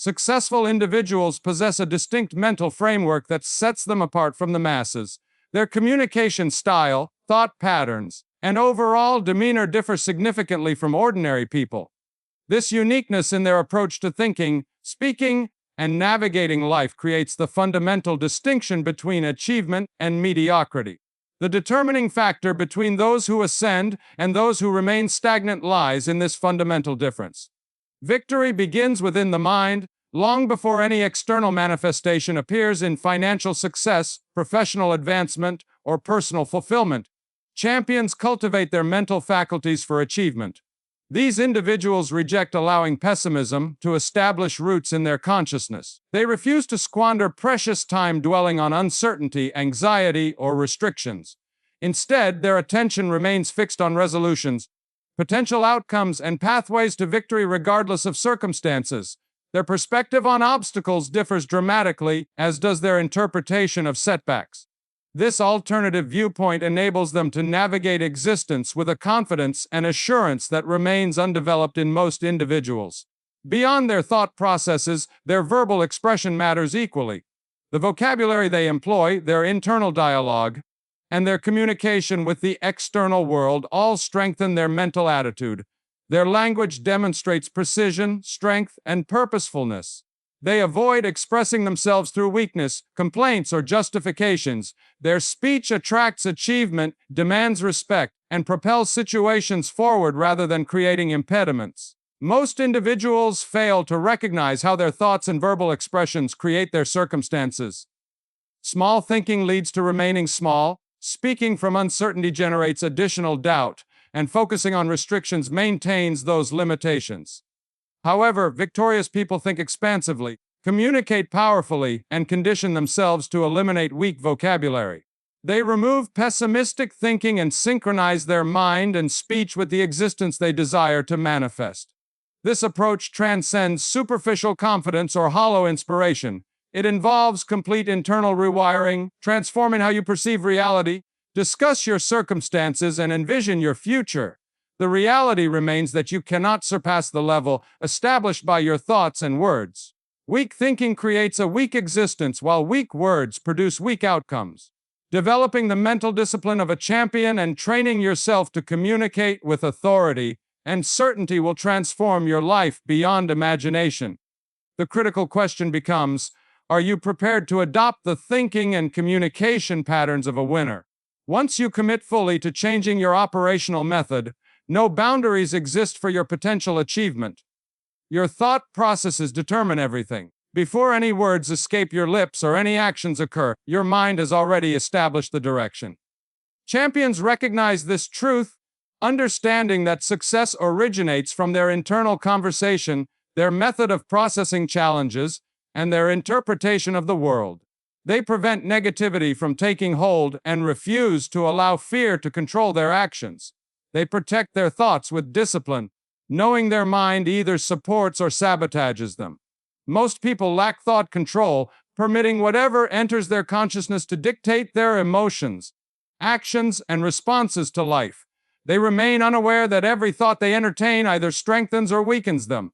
Successful individuals possess a distinct mental framework that sets them apart from the masses. Their communication style, thought patterns, and overall demeanor differ significantly from ordinary people. This uniqueness in their approach to thinking, speaking, and navigating life creates the fundamental distinction between achievement and mediocrity. The determining factor between those who ascend and those who remain stagnant lies in this fundamental difference. Victory begins within the mind, long before any external manifestation appears in financial success, professional advancement, or personal fulfillment. Champions cultivate their mental faculties for achievement. These individuals reject allowing pessimism to establish roots in their consciousness. They refuse to squander precious time dwelling on uncertainty, anxiety, or restrictions. Instead, their attention remains fixed on resolutions, potential outcomes, and pathways to victory regardless of circumstances. Their perspective on obstacles differs dramatically, as does their interpretation of setbacks. This alternative viewpoint enables them to navigate existence with a confidence and assurance that remains undeveloped in most individuals. Beyond their thought processes, their verbal expression matters equally. The vocabulary they employ, their internal dialogue, and their communication with the external world all strengthen their mental attitude. Their language demonstrates precision, strength, and purposefulness. They avoid expressing themselves through weakness, complaints, or justifications. Their speech attracts achievement, demands respect, and propels situations forward rather than creating impediments. Most individuals fail to recognize how their thoughts and verbal expressions create their circumstances. Small thinking leads to remaining small. Speaking from uncertainty generates additional doubt, and focusing on restrictions maintains those limitations. However, victorious people think expansively, communicate powerfully, and condition themselves to eliminate weak vocabulary. They remove pessimistic thinking and synchronize their mind and speech with the existence they desire to manifest. This approach transcends superficial confidence or hollow inspiration. It involves complete internal rewiring, transforming how you perceive reality, discuss your circumstances, and envision your future. The reality remains that you cannot surpass the level established by your thoughts and words. Weak thinking creates a weak existence, while weak words produce weak outcomes. Developing the mental discipline of a champion and training yourself to communicate with authority and certainty will transform your life beyond imagination. The critical question becomes, are you prepared to adopt the thinking and communication patterns of a winner? Once you commit fully to changing your operational method, no boundaries exist for your potential achievement. Your thought processes determine everything. Before any words escape your lips or any actions occur, your mind has already established the direction. Champions recognize this truth, understanding that success originates from their internal conversation, their method of processing challenges, and their interpretation of the world. They prevent negativity from taking hold and refuse to allow fear to control their actions. They protect their thoughts with discipline, knowing their mind either supports or sabotages them. Most people lack thought control, permitting whatever enters their consciousness to dictate their emotions, actions, and responses to life. They remain unaware that every thought they entertain either strengthens or weakens them.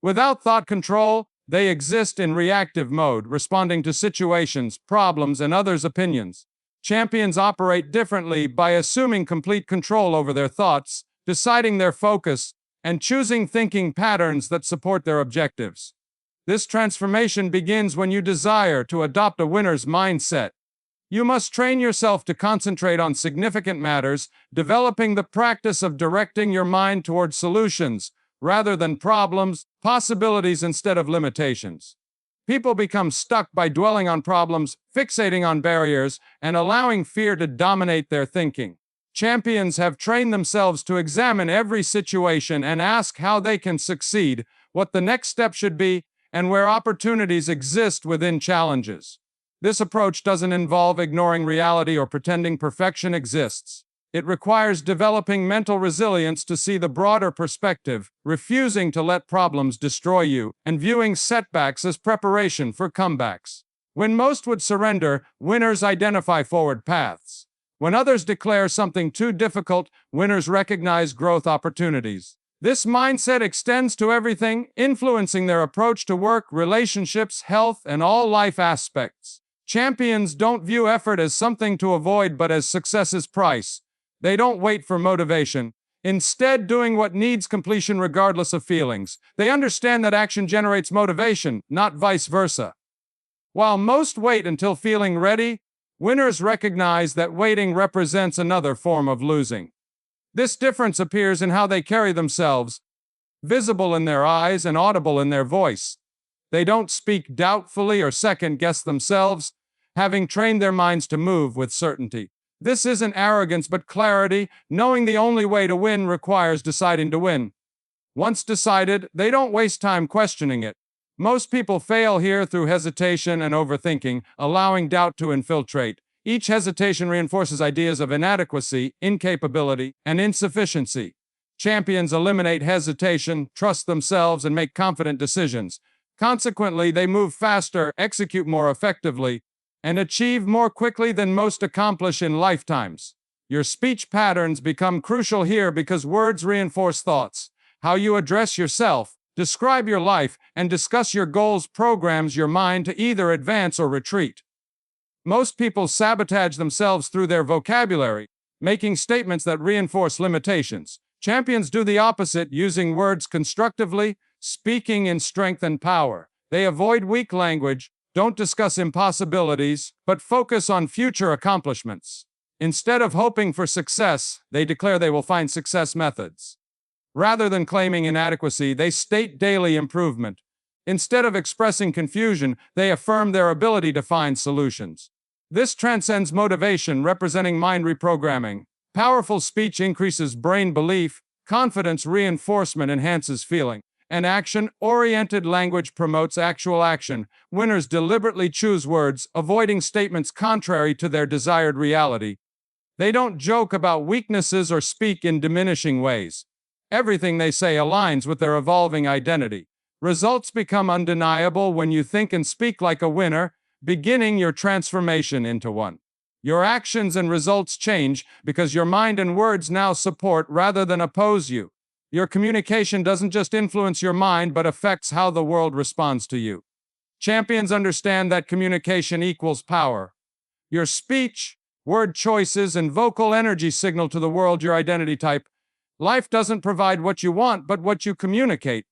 Without thought control, they exist in reactive mode, responding to situations, problems, and others' opinions. Champions operate differently by assuming complete control over their thoughts, deciding their focus, and choosing thinking patterns that support their objectives. This transformation begins when you desire to adopt a winner's mindset. You must train yourself to concentrate on significant matters, developing the practice of directing your mind toward solutions, rather than problems, possibilities instead of limitations. People become stuck by dwelling on problems, fixating on barriers, and allowing fear to dominate their thinking. Champions have trained themselves to examine every situation and ask how they can succeed, what the next step should be, and where opportunities exist within challenges. This approach doesn't involve ignoring reality or pretending perfection exists. It requires developing mental resilience to see the broader perspective, refusing to let problems destroy you, and viewing setbacks as preparation for comebacks. When most would surrender, winners identify forward paths. When others declare something too difficult, winners recognize growth opportunities. This mindset extends to everything, influencing their approach to work, relationships, health, and all life aspects. Champions don't view effort as something to avoid but as success's price. They don't wait for motivation, instead doing what needs completion regardless of feelings. They understand that action generates motivation, not vice versa. While most wait until feeling ready, winners recognize that waiting represents another form of losing. This difference appears in how they carry themselves, visible in their eyes and audible in their voice. They don't speak doubtfully or second-guess themselves, having trained their minds to move with certainty. This isn't arrogance but clarity, knowing the only way to win requires deciding to win. Once decided, they don't waste time questioning it. Most people fail here through hesitation and overthinking, allowing doubt to infiltrate. Each hesitation reinforces ideas of inadequacy, incapability, and insufficiency. Champions eliminate hesitation, trust themselves, and make confident decisions. Consequently, they move faster, execute more effectively, and achieve more quickly than most accomplish in lifetimes. Your speech patterns become crucial here because words reinforce thoughts. How you address yourself, describe your life, and discuss your goals programs your mind to either advance or retreat. Most people sabotage themselves through their vocabulary, making statements that reinforce limitations. Champions do the opposite, using words constructively, speaking in strength and power. They avoid weak language, don't discuss impossibilities, but focus on future accomplishments. Instead of hoping for success, they declare they will find success methods. Rather than claiming inadequacy, they state daily improvement. Instead of expressing confusion, they affirm their ability to find solutions. This transcends motivation, representing mind reprogramming. Powerful speech increases brain belief, confidence reinforcement enhances feeling, and action-oriented language promotes actual action. Winners deliberately choose words, avoiding statements contrary to their desired reality. They don't joke about weaknesses or speak in diminishing ways. Everything they say aligns with their evolving identity. Results become undeniable when you think and speak like a winner, beginning your transformation into one. Your actions and results change because your mind and words now support rather than oppose you. Your communication doesn't just influence your mind but affects how the world responds to you. Champions understand that communication equals power. Your speech, word choices, and vocal energy signal to the world your identity type. Life doesn't provide what you want but what you communicate.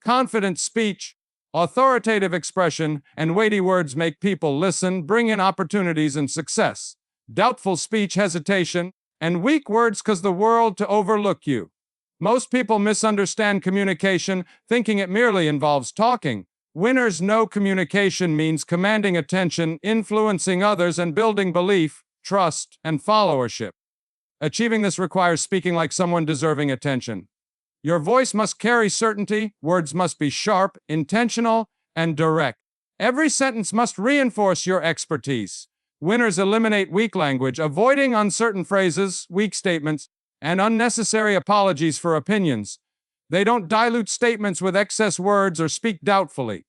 Confident speech, authoritative expression, and weighty words make people listen, bring in opportunities and success. Doubtful speech, hesitation, and weak words cause the world to overlook you. Most people misunderstand communication, thinking it merely involves talking. Winners know communication means commanding attention, influencing others, and building belief, trust, and followership. Achieving this requires speaking like someone deserving attention. Your voice must carry certainty, words must be sharp, intentional, and direct. Every sentence must reinforce your expertise. Winners eliminate weak language, avoiding uncertain phrases, weak statements, and unnecessary apologies for opinions. They don't dilute statements with excess words or speak doubtfully.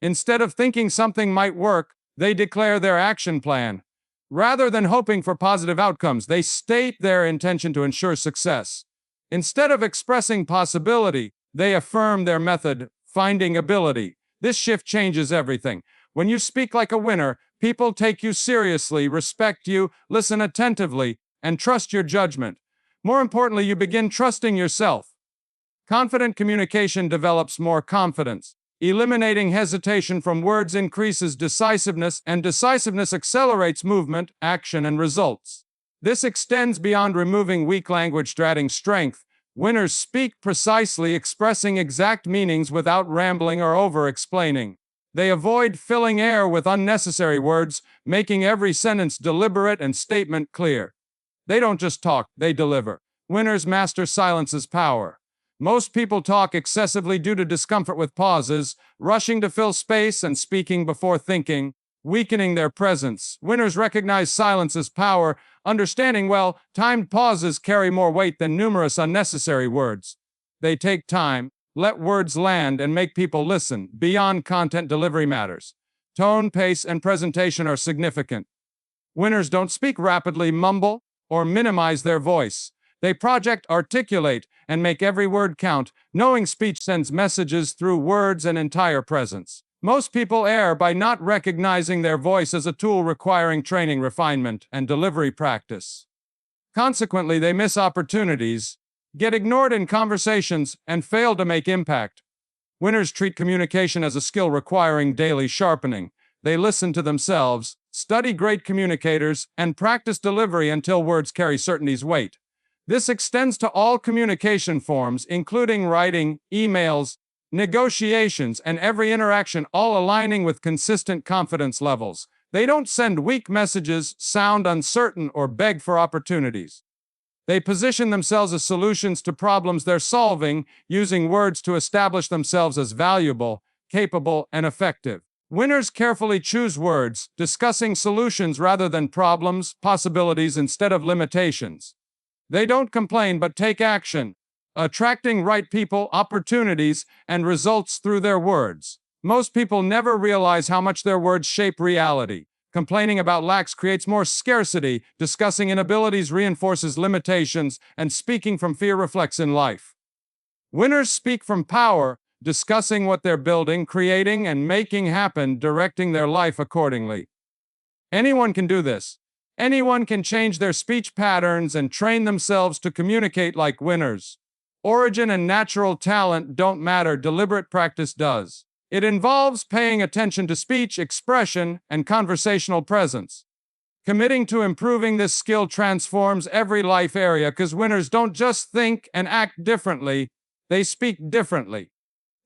Instead of thinking something might work, they declare their action plan. Rather than hoping for positive outcomes, they state their intention to ensure success. Instead of expressing possibility, they affirm their method, finding ability. This shift changes everything. When you speak like a winner, people take you seriously, respect you, listen attentively, and trust your judgment. More importantly, you begin trusting yourself. Confident communication develops more confidence. Eliminating hesitation from words increases decisiveness, and decisiveness accelerates movement, action, and results. This extends beyond removing weak language to adding strength. Winners speak precisely, expressing exact meanings without rambling or over-explaining. They avoid filling air with unnecessary words, making every sentence deliberate and statement clear. They don't just talk, they deliver. Winners master silence's power. Most people talk excessively due to discomfort with pauses, rushing to fill space and speaking before thinking, weakening their presence. Winners recognize silence's power, understanding well, timed pauses carry more weight than numerous unnecessary words. They take time, let words land, and make people listen. Beyond content, delivery matters. Tone, pace, and presentation are significant. Winners don't speak rapidly, mumble, or minimize their voice. They project, articulate, and make every word count, knowing speech sends messages through words and entire presence. Most people err by not recognizing their voice as a tool requiring training, refinement, and delivery practice. Consequently, they miss opportunities, get ignored in conversations, and fail to make impact. Winners treat communication as a skill requiring daily sharpening. They listen to themselves, study great communicators, and practice delivery until words carry certainty's weight. This extends to all communication forms, including writing, emails, negotiations, and every interaction, all aligning with consistent confidence levels. They don't send weak messages, sound uncertain, or beg for opportunities. They position themselves as solutions to problems they're solving, using words to establish themselves as valuable, capable, and effective. Winners carefully choose words, discussing solutions rather than problems, possibilities instead of limitations. They don't complain but take action, attracting right people, opportunities, and results through their words. Most people never realize how much their words shape reality. Complaining about lacks creates more scarcity, discussing inabilities reinforces limitations, and speaking from fear reflects in life. Winners speak from power, discussing what they're building, creating, and making happen, directing their life accordingly. Anyone can do this. Anyone can change their speech patterns and train themselves to communicate like winners. Origin and natural talent don't matter, deliberate practice does. It involves paying attention to speech, expression, and conversational presence. Committing to improving this skill transforms every life area because winners don't just think and act differently, they speak differently.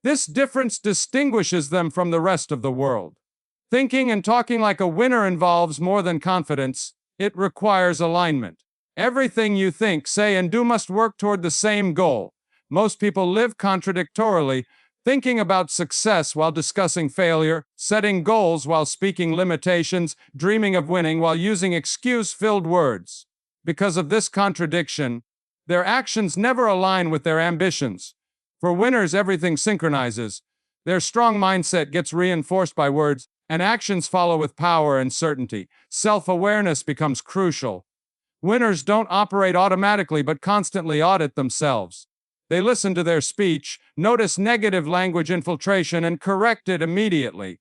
This difference distinguishes them from the rest of the world. Thinking and talking like a winner involves more than confidence. It requires alignment. Everything you think, say, and do must work toward the same goal. Most people live contradictorily, thinking about success while discussing failure, setting goals while speaking limitations, dreaming of winning while using excuse-filled words. Because of this contradiction, their actions never align with their ambitions. For winners, everything synchronizes. Their strong mindset gets reinforced by words, and actions follow with power and certainty. Self-awareness becomes crucial. Winners don't operate automatically but constantly audit themselves. They listen to their speech, notice negative language infiltration, and correct it immediately.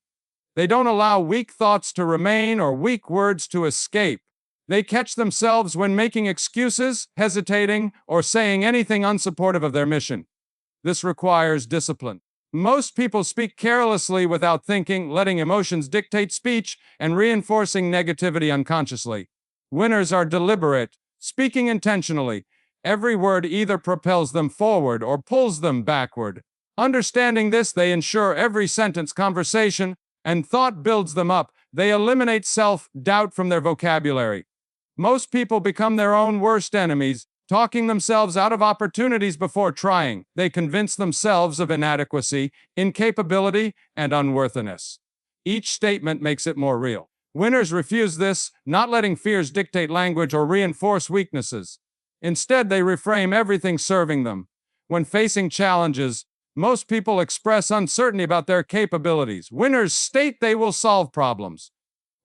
They don't allow weak thoughts to remain or weak words to escape. They catch themselves when making excuses, hesitating, or saying anything unsupportive of their mission. This requires discipline. Most people speak carelessly without thinking, letting emotions dictate speech and reinforcing negativity unconsciously. Winners are deliberate, speaking intentionally. Every word either propels them forward or pulls them backward. Understanding this, they ensure every sentence, conversation, and thought builds them up. They eliminate self-doubt from their vocabulary. Most people become their own worst enemies, talking themselves out of opportunities before trying. They convince themselves of inadequacy, incapability, and unworthiness. Each statement makes it more real. Winners refuse this, not letting fears dictate language or reinforce weaknesses. Instead, they reframe everything serving them. When facing challenges, most people express uncertainty about their capabilities. Winners state they will solve problems.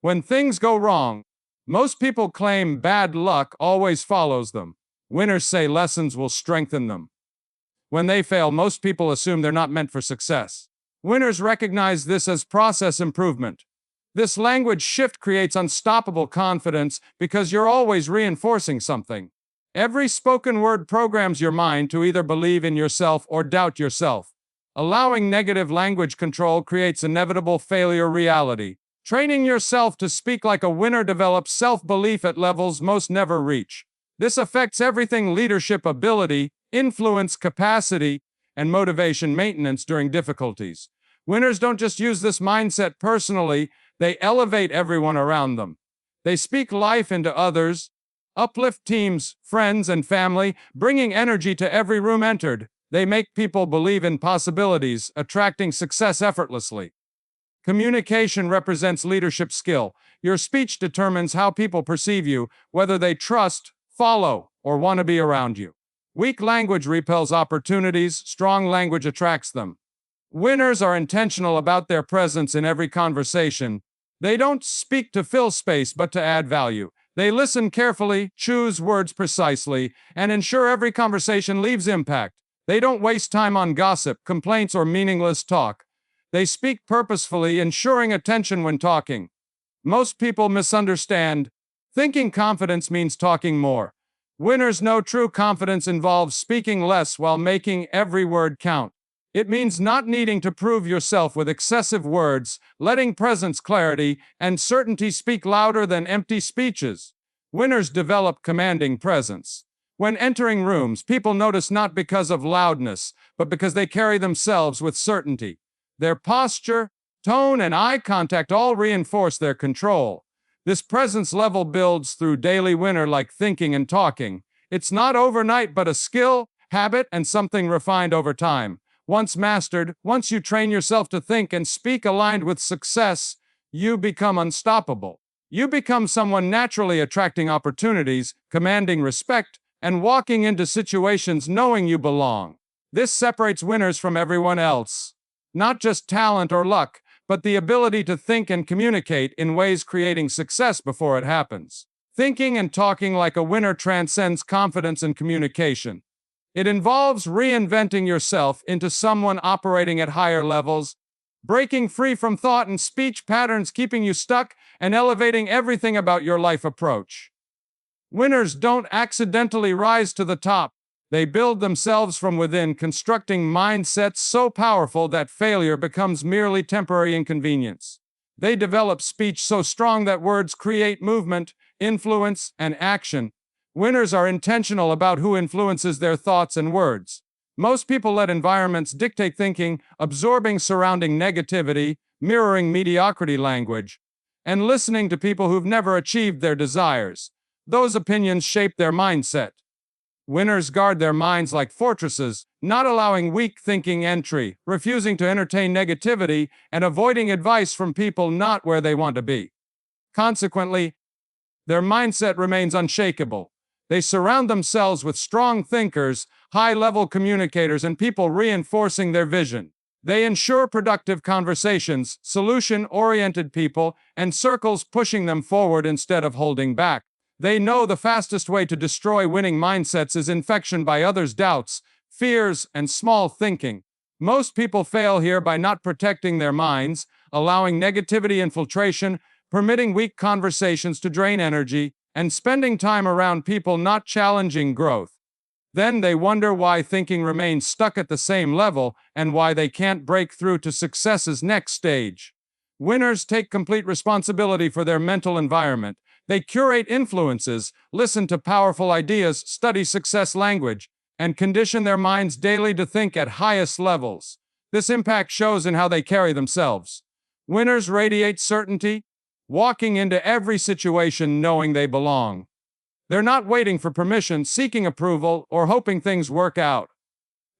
When things go wrong, most people claim bad luck always follows them. Winners say lessons will strengthen them. When they fail, most people assume they're not meant for success. Winners recognize this as process improvement. This language shift creates unstoppable confidence because you're always reinforcing something. Every spoken word programs your mind to either believe in yourself or doubt yourself. Allowing negative language control creates inevitable failure reality. Training yourself to speak like a winner develops self-belief at levels most never reach. This affects everything: leadership ability, influence capacity, and motivation maintenance during difficulties. Winners don't just use this mindset personally, they elevate everyone around them. They speak life into others, uplift teams, friends, and family, bringing energy to every room entered. They make people believe in possibilities, attracting success effortlessly. Communication represents leadership skill. Your speech determines how people perceive you, whether they trust, follow, or want to be around you. Weak language repels opportunities, strong language attracts them. Winners are intentional about their presence in every conversation. They don't speak to fill space but to add value. They listen carefully, choose words precisely, and ensure every conversation leaves impact. They don't waste time on gossip, complaints, or meaningless talk. They speak purposefully, ensuring attention when talking. Most people misunderstand. Thinking confidence means talking more. Winners know true confidence involves speaking less while making every word count. It means not needing to prove yourself with excessive words, letting presence, clarity, and certainty speak louder than empty speeches. Winners develop commanding presence. When entering rooms, people notice not because of loudness, but because they carry themselves with certainty. Their posture, tone, and eye contact all reinforce their control. This presence level builds through daily winner-like thinking and talking. It's not overnight, but a skill, habit, and something refined over time. Once mastered, once you train yourself to think and speak aligned with success, you become unstoppable. You become someone naturally attracting opportunities, commanding respect, and walking into situations knowing you belong. This separates winners from everyone else. Not just talent or luck, but the ability to think and communicate in ways creating success before it happens. Thinking and talking like a winner transcends confidence and communication. It involves reinventing yourself into someone operating at higher levels, breaking free from thought and speech patterns keeping you stuck, and elevating everything about your life approach. Winners don't accidentally rise to the top. They build themselves from within, constructing mindsets so powerful that failure becomes merely temporary inconvenience. They develop speech so strong that words create movement, influence, and action. Winners are intentional about who influences their thoughts and words. Most people let environments dictate thinking, absorbing surrounding negativity, mirroring mediocrity language, and listening to people who've never achieved their desires. Those opinions shape their mindset. Winners guard their minds like fortresses, not allowing weak thinking entry, refusing to entertain negativity, and avoiding advice from people not where they want to be. Consequently, their mindset remains unshakable. They surround themselves with strong thinkers, high-level communicators, and people reinforcing their vision. They ensure productive conversations, solution-oriented people, and circles pushing them forward instead of holding back. They know the fastest way to destroy winning mindsets is infection by others' doubts, fears, and small thinking. Most people fail here by not protecting their minds, allowing negativity infiltration, permitting weak conversations to drain energy, and spending time around people not challenging growth. Then they wonder why thinking remains stuck at the same level and why they can't break through to success's next stage. Winners take complete responsibility for their mental environment. They curate influences, listen to powerful ideas, study success language, and condition their minds daily to think at highest levels. This impact shows in how they carry themselves. Winners radiate certainty, walking into every situation knowing they belong. They're not waiting for permission, seeking approval, or hoping things work out.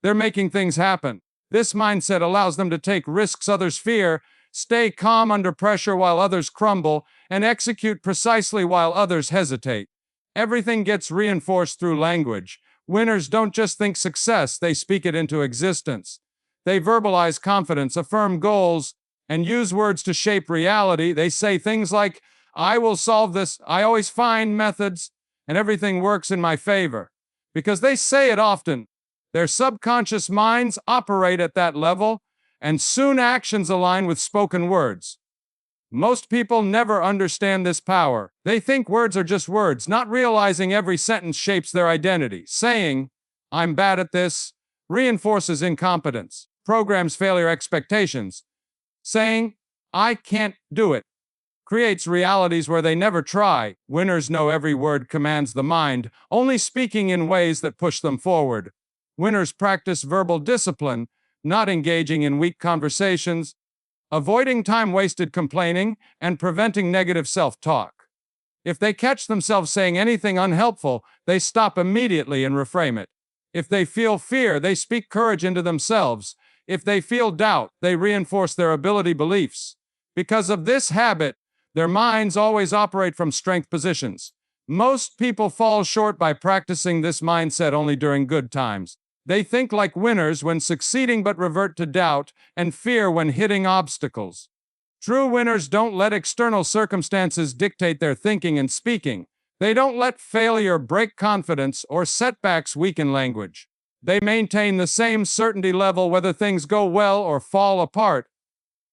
They're making things happen. This mindset allows them to take risks others fear, stay calm under pressure while others crumble, and execute precisely while others hesitate. Everything gets reinforced through language. Winners don't just think success, they speak it into existence. They verbalize confidence, affirm goals, and use words to shape reality. They say things like, "I will solve this, I always find methods, and everything works in my favor." Because they say it often, their subconscious minds operate at that level, and soon actions align with spoken words. Most people never understand this power. They think words are just words, not realizing every sentence shapes their identity. Saying, "I'm bad at this," reinforces incompetence, programs failure expectations. Saying, "I can't do it," creates realities where they never try. Winners know every word commands the mind, only speaking in ways that push them forward. Winners practice verbal discipline, not engaging in weak conversations, avoiding time-wasted complaining, and preventing negative self-talk. If they catch themselves saying anything unhelpful, they stop immediately and reframe it. If they feel fear, they speak courage into themselves. If they feel doubt, they reinforce their ability beliefs. Because of this habit, their minds always operate from strength positions. Most people fall short by practicing this mindset only during good times. They think like winners when succeeding but revert to doubt and fear when hitting obstacles. True winners don't let external circumstances dictate their thinking and speaking. They don't let failure break confidence or setbacks weaken language. They maintain the same certainty level whether things go well or fall apart.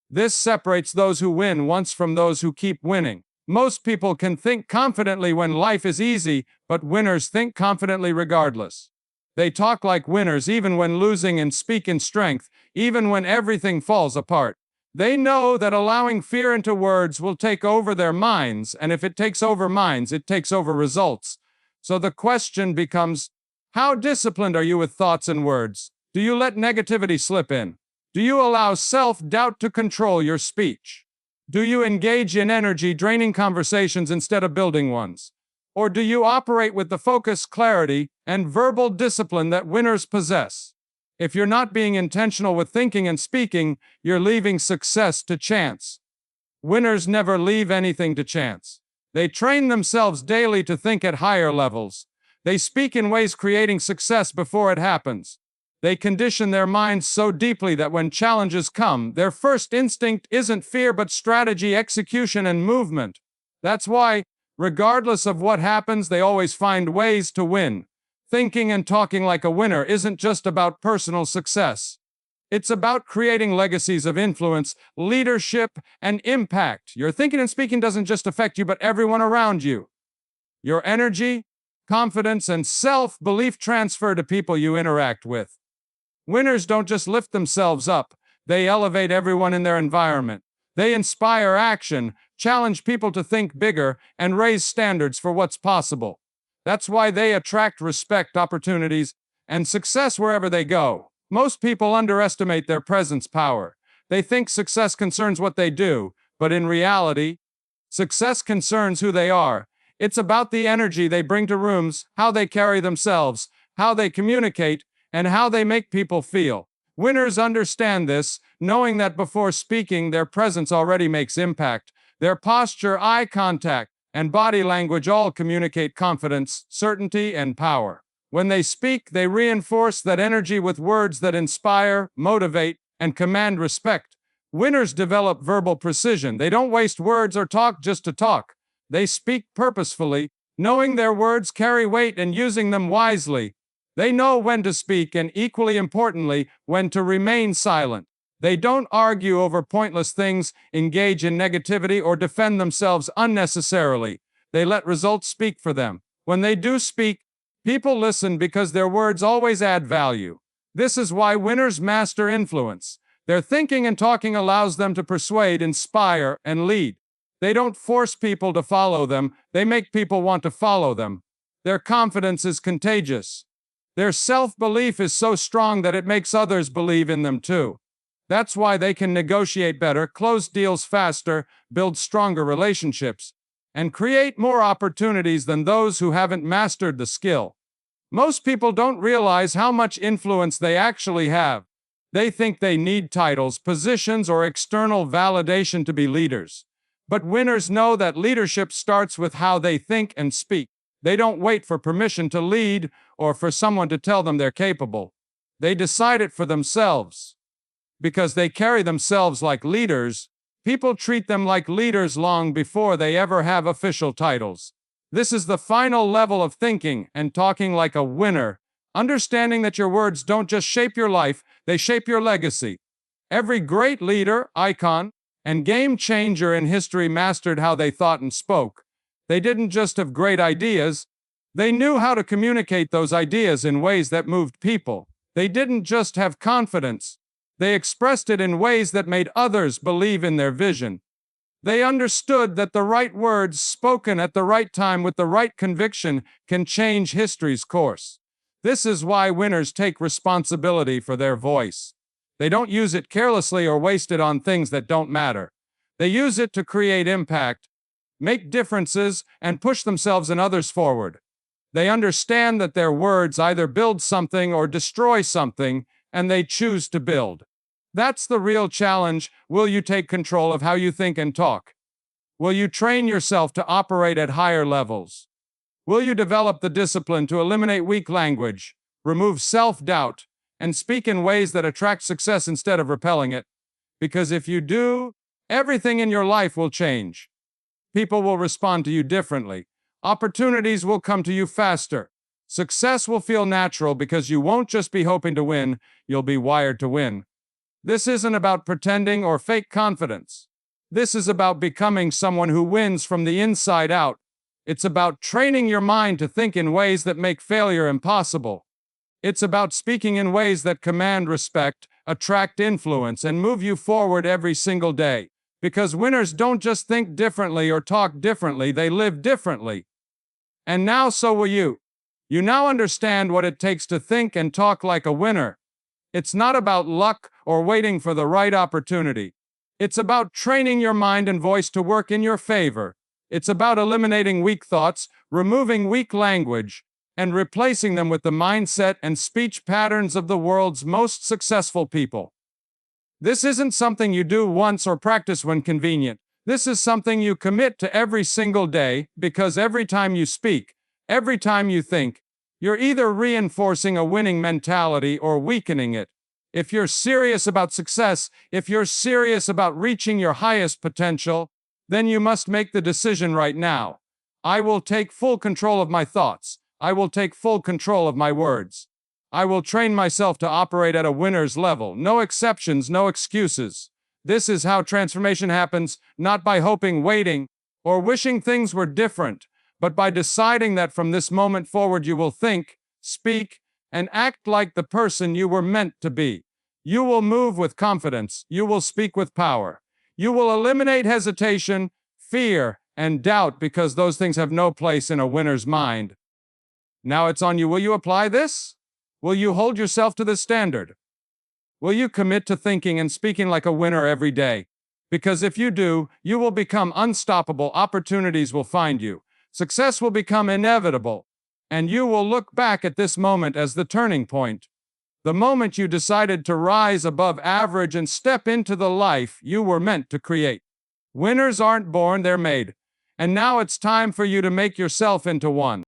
This separates those who win once from those who keep winning. Most people can think confidently when life is easy, but winners think confidently regardless. They talk like winners even when losing and speak in strength, even when everything falls apart. They know that allowing fear into words will take over their minds, and if it takes over minds, it takes over results. So the question becomes, how disciplined are you with thoughts and words? Do you let negativity slip in? Do you allow self-doubt to control your speech? Do you engage in energy-draining conversations instead of building ones? Or do you operate with the focus, clarity, and verbal discipline that winners possess? If you're not being intentional with thinking and speaking, you're leaving success to chance. Winners never leave anything to chance. They train themselves daily to think at higher levels. They speak in ways creating success before it happens. They condition their minds so deeply that when challenges come, their first instinct isn't fear but strategy, execution, and movement. That's why, regardless of what happens, they always find ways to win. Thinking and talking like a winner isn't just about personal success. It's about creating legacies of influence, leadership, and impact. Your thinking and speaking doesn't just affect you, but everyone around you. Your energy, confidence, and self-belief transfer to people you interact with. Winners don't just lift themselves up, they elevate everyone in their environment. They inspire action, challenge people to think bigger, and raise standards for what's possible. That's why they attract respect, opportunities, and success wherever they go. Most people underestimate their presence power. They think success concerns what they do, but in reality, success concerns who they are. It's about the energy they bring to rooms, how they carry themselves, how they communicate, and how they make people feel. Winners understand this, knowing that before speaking, their presence already makes impact. Their posture, eye contact, and body language all communicate confidence, certainty, and power. When they speak, they reinforce that energy with words that inspire, motivate, and command respect. Winners develop verbal precision. They don't waste words or talk just to talk. They speak purposefully, knowing their words carry weight and using them wisely. They know when to speak and, equally importantly, when to remain silent. They don't argue over pointless things, engage in negativity, or defend themselves unnecessarily. They let results speak for them. When they do speak, people listen because their words always add value. This is why winners master influence. Their thinking and talking allows them to persuade, inspire, and lead. They don't force people to follow them, they make people want to follow them. Their confidence is contagious. Their self-belief is so strong that it makes others believe in them too. That's why they can negotiate better, close deals faster, build stronger relationships, and create more opportunities than those who haven't mastered the skill. Most people don't realize how much influence they actually have. They think they need titles, positions, or external validation to be leaders. But winners know that leadership starts with how they think and speak. They don't wait for permission to lead or for someone to tell them they're capable. They decide it for themselves. Because they carry themselves like leaders, people treat them like leaders long before they ever have official titles. This is the final level of thinking and talking like a winner, understanding that your words don't just shape your life, they shape your legacy. Every great leader, icon, and game changer in history mastered how they thought and spoke. They didn't just have great ideas, they knew how to communicate those ideas in ways that moved people. They didn't just have confidence, they expressed it in ways that made others believe in their vision. They understood that the right words spoken at the right time with the right conviction can change history's course. This is why winners take responsibility for their voice. They don't use it carelessly or waste it on things that don't matter. They use it to create impact, make differences, and push themselves and others forward. They understand that their words either build something or destroy something, and they choose to build. That's the real challenge. Will you take control of how you think and talk? Will you train yourself to operate at higher levels? Will you develop the discipline to eliminate weak language, remove self-doubt, and speak in ways that attract success instead of repelling it? Because if you do, everything in your life will change. People will respond to you differently. Opportunities will come to you faster. Success will feel natural because you won't just be hoping to win, you'll be wired to win. This isn't about pretending or fake confidence. This is about becoming someone who wins from the inside out. It's about training your mind to think in ways that make failure impossible. It's about speaking in ways that command respect, attract influence, and move you forward every single day. Because winners don't just think differently or talk differently, they live differently. And now so will you. You now understand what it takes to think and talk like a winner. It's not about luck or waiting for the right opportunity. It's about training your mind and voice to work in your favor. It's about eliminating weak thoughts, removing weak language, and replacing them with the mindset and speech patterns of the world's most successful people. This isn't something you do once or practice when convenient. This is something you commit to every single day, because every time you speak, every time you think, you're either reinforcing a winning mentality or weakening it. If you're serious about success, if you're serious about reaching your highest potential, then you must make the decision right now. I will take full control of my thoughts. I will take full control of my words. I will train myself to operate at a winner's level. No exceptions, no excuses. This is how transformation happens, not by hoping, waiting, or wishing things were different, but by deciding that from this moment forward you will think, speak, and act like the person you were meant to be. You will move with confidence. You will speak with power. You will eliminate hesitation, fear, and doubt, because those things have no place in a winner's mind. Now it's on you. Will you apply this? Will you hold yourself to this standard? Will you commit to thinking and speaking like a winner every day? Because if you do, you will become unstoppable. Opportunities will find you. Success will become inevitable. And you will look back at this moment as the turning point. The moment you decided to rise above average and step into the life you were meant to create. Winners aren't born, they're made. And now it's time for you to make yourself into one.